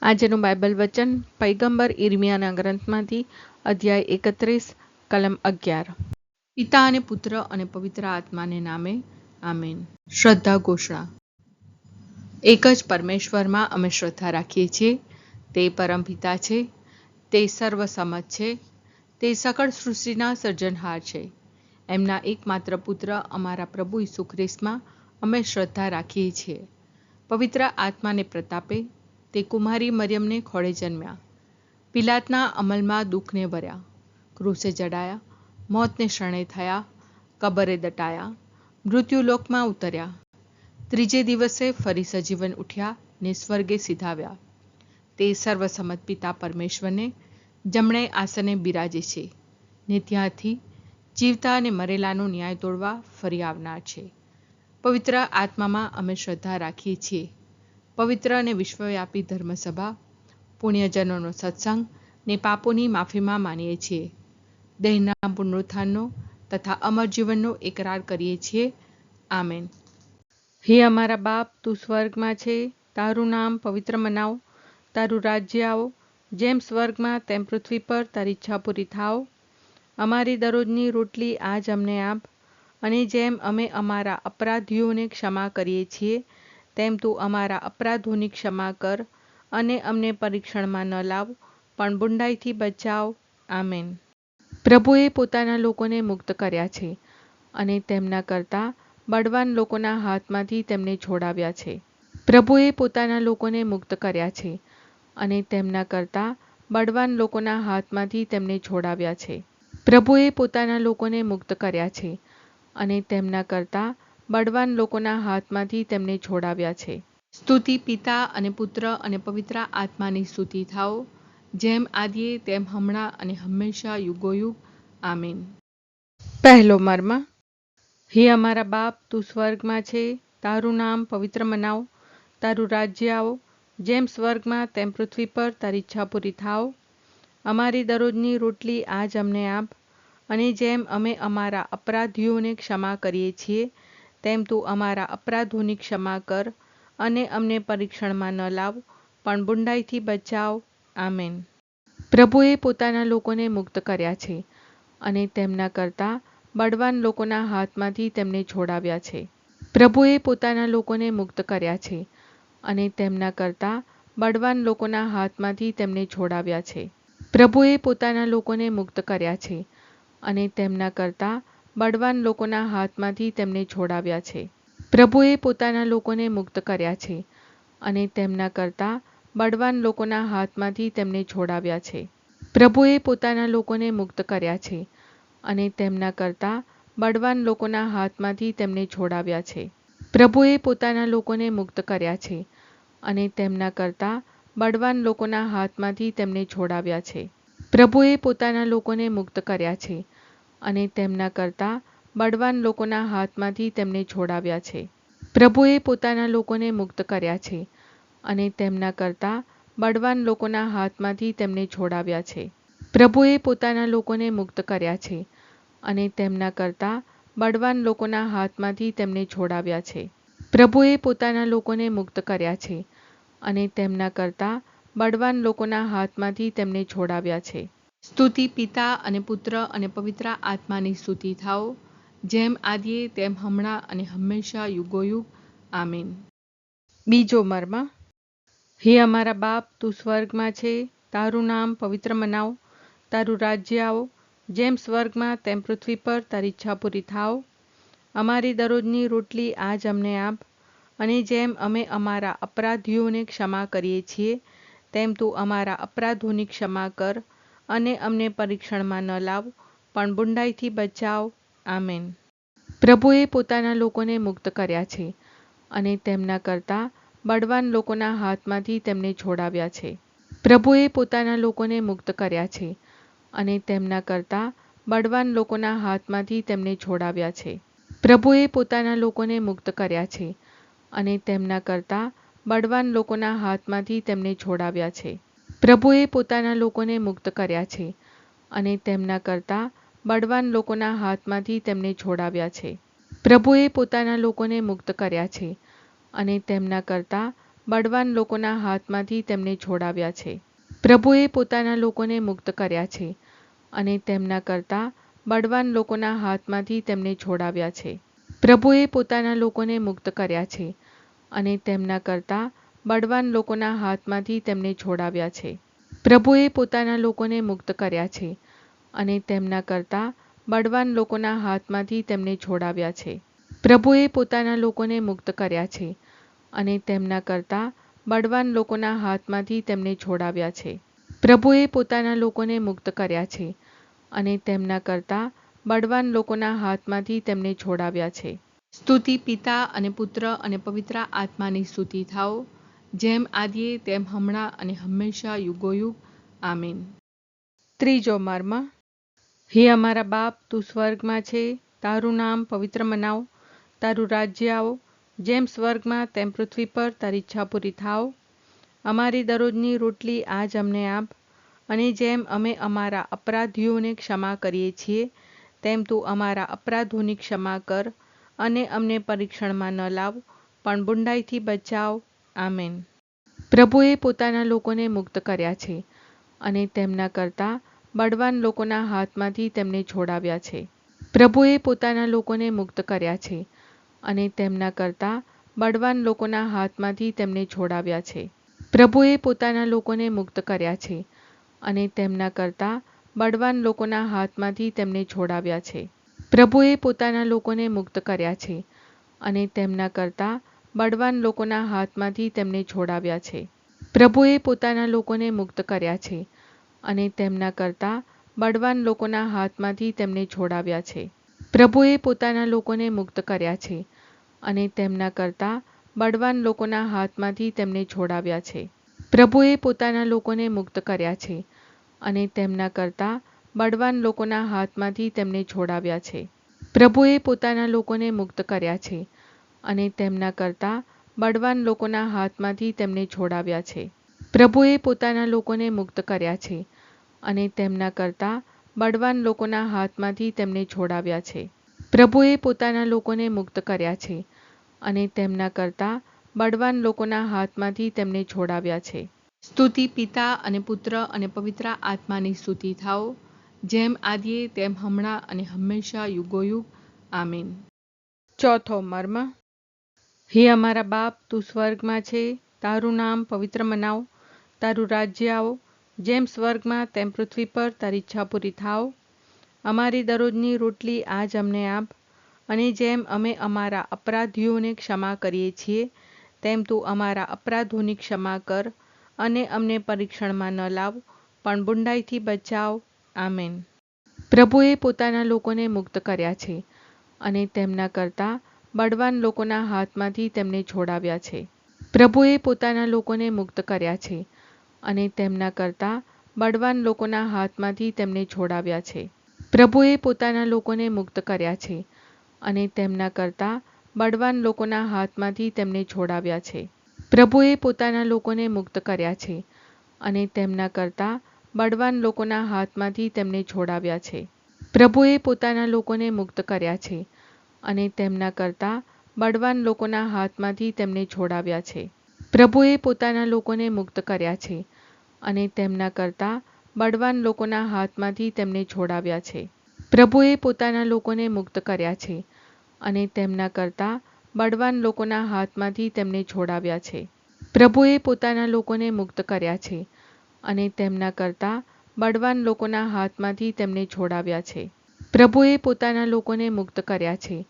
આજનું બાઇબલ વચન પૈગંબર ઇર્મિયાના ગ્રંથમાંથી અધ્યાય 31 કલમ 11। પિતા અને પુત્ર અને પવિત્ર આત્માને નામે આમેન। શ્રદ્ધા ઘોષણા। એક જ પરમેશ્વરમાં અમે શ્રદ્ધા રાખીએ છીએ। તે પરમપિતા છે, તે સર્વસમત છે, તે સકળ સૃષ્ટિના સર્જનહાર છે। એમના એકમાત્ર પુત્ર અમારા પ્રભુ ઈસુ ખ્રિસ્તમાં અમે શ્રદ્ધા રાખીએ છીએ। પવિત્ર આત્માને પ્રતાપે તે કુમારી મરિયમને ખોળે જન્મ્યા, પિલાતના અમલમાં દુઃખને ભર્યા, ક્રૂસે જડાયા, મોતને શરણે થયા, કબરે દટાયા, મૃત્યુલોકમાં ઉતર્યા, ત્રીજે દિવસે ફરી સજીવન ઉઠ્યા ને સ્વર્ગે સીધાવ્યા। તે સર્વસમત પિતા પરમેશ્વરને જમણે આસને બિરાજે છે ને ત્યાંથી જીવતા અને મરેલાનો ન્યાય તોડવા ફરી આવનાર છે। પવિત્ર આત્મામાં અમે શ્રદ્ધા રાખીએ છીએ। પવિત્ર અને વિશ્વવ્યાપી ધર્મસભા, પુણ્યજનોનો સત્સંગ ને પાપોની માફીમાં માનીએ છીએ। દેહના પુનરુત્થાનનો તથા અમર જીવનનો એકરાર કરીએ છીએ। આમેન। હે અમારા બાપ, તું સ્વર્ગમાં છે, તારું નામ પવિત્ર મનાવ, તારું રાજ્ય આવો, જેમ સ્વર્ગમાં તેમ પૃથ્વી પર તારી ઈચ્છા પૂરી થાવ। અમારી દરરોજની રોટલી આજ અમને આપ, અને જેમ અમે અમારા અપરાધીઓને ક્ષમા કરીએ છીએ તેમ તું અમારા અપરાધોની ક્ષમા કર, અને અમને પરીક્ષણમાં ન લાવ પણ બુંડાઈથી બચાવ। આમેન। પ્રભુએ પોતાના લોકોને મુક્ત કર્યા છે અને તેમના કરતાં બળવાન લોકોના હાથમાંથી તેમને છોડાવ્યા છે। પ્રભુએ પોતાના લોકોને મુક્ત કર્યા છે અને તેમના કરતાં બળવાન લોકોના હાથમાંથી તેમને છોડાવ્યા છે। પ્રભુએ પોતાના લોકોને મુક્ત કર્યા છે અને તેમના કરતાં બળવાન લોકોના હાથમાંથી તેમને છોડાવ્યા છે। સ્તુતિ પિતા અને પુત્ર અને પવિત્ર આત્માની સ્તુતિ થાઓ, જેમ આદિએ તેમ હમણાં અને હંમેશા યુગોયુગ। આમીન। પહેલો મર્મ। હે અમારા બાપ, તું સ્વર્ગમાં છે, તારું નામ પવિત્ર મનાવ, તારું રાજ્ય આવો, જેમ સ્વર્ગમાં તેમ પૃથ્વી પર તારી ઈચ્છા પૂરી થાવ। અમારી દરરોજની રોટલી આજ અમને આપ, અને જેમ અમે અમારા અપરાધીઓને ક્ષમા કરીએ છીએ તેમ તું અમારા અપરાધોની ક્ષમા કર, અને અમને પરીક્ષણમાં ન લાવ પણ બુંડાઈથી બચાવ। આમેન। પ્રભુએ પોતાના લોકોને મુક્ત કર્યા છે અને તેમના કરતાં બળવાન લોકોના હાથમાંથી તેમને છોડાવ્યા છે। પ્રભુએ પોતાના લોકોને મુક્ત કર્યા છે અને તેમના કરતાં બળવાન લોકોના હાથમાંથી તેમને છોડાવ્યા છે। પ્રભુએ પોતાના લોકોને મુક્ત કર્યા છે અને તેમના કરતાં બળવાન લોકોના હાથમાંથી તેમને છોડાવ્યા છે। પ્રભુએ પોતાના લોકોને મુક્ત કર્યા છે અને તેમના કરતાં બળવાન લોકોના હાથમાંથી તેમને છોડાવ્યા છે। પ્રભુએ પોતાના લોકોને મુક્ત કર્યા છે અને તેમના કરતાં બળવાન લોકોના હાથમાંથી તેમને છોડાવ્યા છે। પ્રભુએ પોતાના લોકોને મુક્ત કર્યા છે અને તેમના કરતાં બળવાન લોકોના હાથમાંથી તેમને છોડાવ્યા છે। પ્રભુએ પોતાના લોકોને મુક્ત કર્યા છે અને તેમના કરતાં બળવાન લોકોના હાથમાંથી તેમને છોડાવ્યા છે। પ્રભુએ પોતાના લોકોને મુક્ત કર્યા છે અને તેમના કરતાં બળવાન લોકોના હાથમાંથી તેમને છોડાવ્યા છે। પ્રભુએ પોતાના લોકોને મુક્ત કર્યા છે અને તેમના કરતાં બળવાન લોકોના હાથમાંથી તેમને છોડાવ્યા છે। પ્રભુએ પોતાના લોકોને મુક્ત કર્યા છે અને તેમના કરતાં બળવાન લોકોના હાથમાંથી તેમને છોડાવ્યા છે। સ્તુતિ પિતા અને પુત્ર અને પવિત્ર આત્માની સ્તુતિ થાઓ, જેમ આદિએ તેમ હમણાં અને હંમેશા યુગોયુગ। આમીન। બીજો મર્મ। હે અમારા બાપ, તું સ્વર્ગમાં છે, તારું નામ પવિત્ર મનાવ, તારું રાજ્ય આવો, જેમ સ્વર્ગમાં તેમ પૃથ્વી પર તારી ઈચ્છા પૂરી થાવ। અમારી દરરોજની રોટલી આજ અમને આપ, અને જેમ અમે અમારા અપરાધીઓને ક્ષમા કરીએ છીએ તેમ તું અમારા અપરાધોની ક્ષમા કર, અને અમને પરીક્ષણમાં ન લાવ પણ બુંડાઈથી બચાવ। આમેન। પ્રભુએ પોતાના લોકોને મુક્ત કર્યા છે અને તેમના કરતાં બળવાન લોકોના હાથમાંથી તેમને છોડાવ્યા છે। પ્રભુએ પોતાના લોકોને મુક્ત કર્યા છે અને તેમના કરતાં બળવાન લોકોના હાથમાંથી તેમને છોડાવ્યા છે। પ્રભુએ પોતાના લોકોને મુક્ત કર્યા છે અને તેમના કરતાં બળવાન લોકોના હાથમાંથી તેમને છોડાવ્યા છે। પ્રભુએ પોતાના લોકોને મુક્ત કર્યા છે અને તેમના કરતાં બળવાન લોકોના હાથમાંથી તેમને છોડાવ્યા છે। પ્રભુએ પોતાના લોકોને મુક્ત કર્યા છે અને તેમના કરતાં બળવાન લોકોના હાથમાંથી તેમને છોડાવ્યા છે. પ્રભુએ પોતાના લોકોને મુક્ત કર્યા છે અને તેમના કરતાં બળવાન લોકોના હાથમાંથી તેમને છોડાવ્યા છે. પ્રભુએ પોતાના લોકોને મુક્ત કર્યા છે અને તેમના કરતાં બળવાન લોકોના હાથમાંથી તેમને છોડાવ્યા છે. પ્રભુએ પોતાના લોકોને મુક્ત કર્યા છે અને તેમના કરતાં બળવાન લોકોના હાથમાંથી તેમને છોડાવ્યા છે. પ્રભુએ પોતાના લોકોને મુક્ત કર્યા છે અને તેમના કરતાં બળવાન લોકોના હાથમાંથી તેમને છોડાવ્યા છે. પ્રભુએ પોતાના લોકોને મુક્ત કર્યા છે અને તેમના કરતાં બળવાન લોકોના હાથમાંથી તેમને છોડાવ્યા છે. સ્તુતિ પિતા અને પુત્ર અને પવિત્ર આત્માની સ્તુતિ થાઓ, જેમ આદિએ તેમ હમણાં અને હંમેશા યુગોયુગ. આમીન. ત્રીજો મર્મ. હે અમારા બાપ, તું સ્વર્ગમાં છે, તારું નામ પવિત્ર મનાવ, તારું રાજ્ય આવો, જેમ સ્વર્ગમાં તેમ પૃથ્વી પર તારી ઈચ્છા પૂરી થાવ. અમારી દરરોજની રોટલી આજ અમને આપ, અને જેમ અમે અમારા અપરાધીઓને ક્ષમા કરીએ છીએ, તેમ તું અમારા અપરાધોની ક્ષમા કર, અને અમને પરીક્ષણમાં ન લાવ, પણ બુંડાઈથી બચાવ. આમેન. પ્રભુએ પોતાના લોકોને મુક્ત કર્યા છે અને તેમના કરતાં બળવાન લોકોના હાથમાંથી તેમને છોડાવ્યા છે. પ્રભુએ પોતાના લોકોને મુક્ત કર્યા છે અને તેમના કરતાં બળવાન લોકોના હાથમાંથી તેમને છોડાવ્યા છે. પ્રભુએ પોતાના લોકોને મુક્ત કર્યા છે અને તેમના કરતાં બળવાન લોકોના હાથમાંથી તેમને છોડાવ્યા છે. પ્રભુએ પોતાના લોકોને મુક્ત કર્યા છે અને તેમના કરતાં બળવાન લોકોના હાથમાંથી તેમને છોડાવ્યા છે. પ્રભુએ પોતાના લોકોને મુક્ત કર્યા છે અને તેમના કરતાં બળવાન લોકોના હાથમાંથી તેમને છોડાવ્યા છે. પ્રભુએ પોતાના લોકોને મુક્ત કર્યા છે અને તેમના કરતાં બળવાન લોકોના હાથમાંથી તેમને છોડાવ્યા છે. પ્રભુએ પોતાના લોકોને મુક્ત કર્યા છે અને તેમના કરતાં બળવાન લોકોના હાથમાંથી તેમને છોડાવ્યા છે. પ્રભુએ પોતાના લોકોને મુક્ત કર્યા છે અને તેમના કરતાં બળવાન લોકોના હાથમાંથી તેમને છોડાવ્યા છે. પ્રભુએ પોતાના લોકોને મુક્ત કર્યા છે અને તેમના કરતાં બળવાન લોકોના હાથમાંથી તેમને છોડાવ્યા છે. પ્રભુએ પોતાના લોકોને મુક્ત કર્યા છે અને તેમના કરતાં બળવાન લોકોના હાથમાંથી તેમને છોડાવ્યા છે. સ્તુતિ પિતા અને પુત્ર અને પવિત્ર આત્માની સ્તુતિ થાઓ, જેમ આદિએ તેમ હમણાં અને હંમેશા યુગોયુગ. આમીન. ચોથો મર્મ. હે અમારા બાપ, તું સ્વર્ગમાં છે, તારું નામ પવિત્ર મનાવ, તારું રાજ્ય આવો, જેમ સ્વર્ગમાં તેમ પૃથ્વી પર તારી ઈચ્છા પૂરી થાવ. અમારી દરરોજની રોટલી આજ અમને આપ, અને જેમ અમે અમારા અપરાધીઓને ક્ષમા કરીએ છીએ, તેમ તું અમારા અપરાધોની ક્ષમા કર, અને અમને પરીક્ષણમાં ન લાવ, પણ બુંડાઈથી બચાવ. આમેન. પ્રભુએ પોતાના લોકોને મુક્ત કર્યા છે અને તેમના કરતાં બળવાન લોકોના હાથમાંથી તેમને છોડાવ્યા છે. પ્રભુએ પોતાના લોકોને મુક્ત કર્યા છે અને તેમના કરતાં બળવાન લોકોના હાથમાંથી તેમને છોડાવ્યા છે. પ્રભુએ પોતાના લોકોને મુક્ત કર્યા છે અને તેમના કરતાં બળવાન લોકોના હાથમાંથી તેમને છોડાવ્યા છે. પ્રભુએ પોતાના લોકોને મુક્ત કર્યા છે અને તેમના કરતાં બળવાન લોકોના હાથમાંથી તેમને છોડાવ્યા છે. પ્રભુએ પોતાના લોકોને મુક્ત કર્યા છે અને તેમના કરતાં બળવાન લોકોના હાથમાંથી તેમને છોડાવ્યા છે. પ્રભુએ પોતાના લોકોને મુક્ત કર્યા છે અને તેમના કરતાં બળવાન લોકોના હાથમાંથી તેમને છોડાવ્યા છે. પ્રભુએ પોતાના લોકોને મુક્ત કર્યા છે અને તેમના કરતાં બળવાન લોકોના હાથમાંથી તેમને છોડાવ્યા છે. પ્રભુએ પોતાના લોકોને મુક્ત કર્યા છે અને તેમના કરતાં બળવાન લોકોના હાથમાંથી તેમને છોડાવ્યા છે. પ્રભુએ પોતાના લોકોને મુક્ત કર્યા છે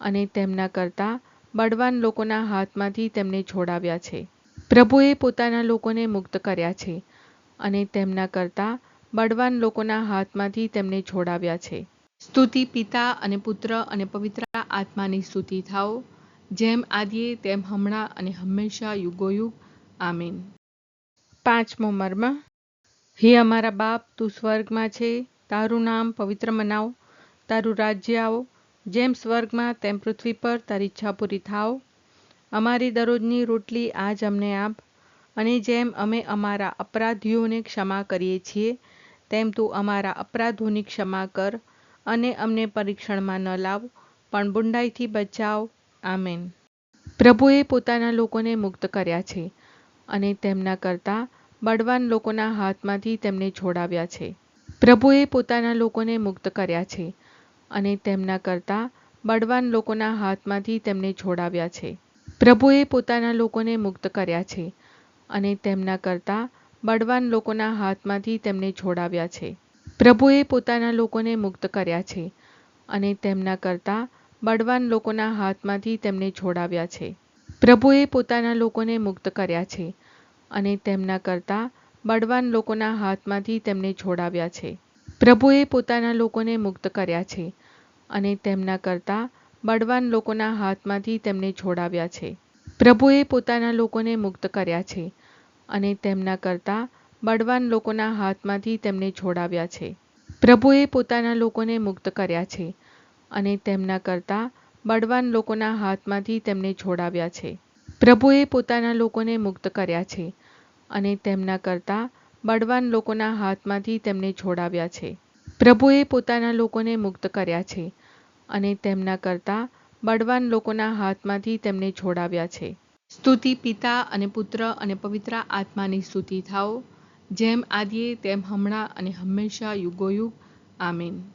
અને તેમના કરતાં બળવાન લોકોના હાથમાંથી તેમને છોડાવ્યા છે. પ્રભુએ પોતાના લોકોને મુક્ત કર્યા છે અને તેમના કરતાં બળવાન લોકોના હાથમાંથી તેમને છોડાવ્યા છે. સ્તુતિ પિતા અને પુત્ર અને પવિત્ર આત્માની સ્તુતિ થાઓ, જેમ આદિએ તેમ હમણાં અને હંમેશા યુગોયુગ. આમીન. પાંચમો મર્મ. હે અમારા બાપ, તું સ્વર્ગમાં છે, તારું નામ પવિત્ર મનાવ, તારું રાજ્ય આવો, જેમ સ્વર્ગમાં તેમ પૃથ્વી પર તારી ઈચ્છા પૂરી થાવ. અમારી દરરોજની રોટલી આજ અમને આપ, અને જેમ અમે અમારા અપરાધીઓને ક્ષમા કરીએ છીએ, તેમ તું અમારા અપરાધોની ક્ષમા કર, અને અમને પરીક્ષણમાં ન લાવ, પણ બુંડાઈથી બચાવ. આમેન. પ્રભુએ પોતાના લોકોને મુક્ત કર્યા છે અને તેમના કરતાં બળવાન લોકોના હાથમાંથી તેમને છોડાવ્યા છે. પ્રભુએ પોતાના લોકોને મુક્ત કર્યા છે અને તેમના કરતાં બળવાન લોકોના હાથમાંથી તેમને છોડાવ્યા છે. પ્રભુએ પોતાના લોકોને મુક્ત કર્યા છે અને તેમના કરતાં બળવાન લોકોના હાથમાંથી તેમને છોડાવ્યા છે. પ્રભુએ પોતાના લોકોને મુક્ત કર્યા છે અને તેમના કરતાં બળવાન લોકોના હાથમાંથી તેમને છોડાવ્યા છે. પ્રભુએ પોતાના લોકોને મુક્ત કર્યા છે અને તેમના કરતાં બળવાન લોકોના હાથમાંથી તેમને છોડાવ્યા છે. પ્રભુએ પોતાના લોકોને મુક્ત કર્યા છે અને તેમના કરતાં બળવાન લોકોના હાથમાંથી તેમને છોડાવ્યા છે. પ્રભુએ પોતાના લોકોને મુક્ત કર્યા છે અને તેમના કરતાં બળવાન લોકોના હાથમાંથી તેમને છોડાવ્યા છે. પ્રભુએ પોતાના લોકોને મુક્ત કર્યા છે અને તેમના કરતાં બળવાન લોકોના હાથમાંથી તેમને છોડાવ્યા છે. પ્રભુએ પોતાના લોકોને મુક્ત કર્યા છે અને તેમના કરતાં બળવાન લોકોના હાથમાંથી તેમને છોડાવ્યા છે. પ્રભુએ પોતાના લોકોને મુક્ત કર્યા છે અને તેમના કરતાં બળવાન લોકોના હાથમાંથી તેમને છોડાવ્યા છે. સ્તુતિ પિતા અને પુત્ર અને પવિત્ર આત્માની સ્તુતિ થાઓ, જેમ આદિએ તેમ હમણાં અને હંમેશા યુગોયુગ. આમીન.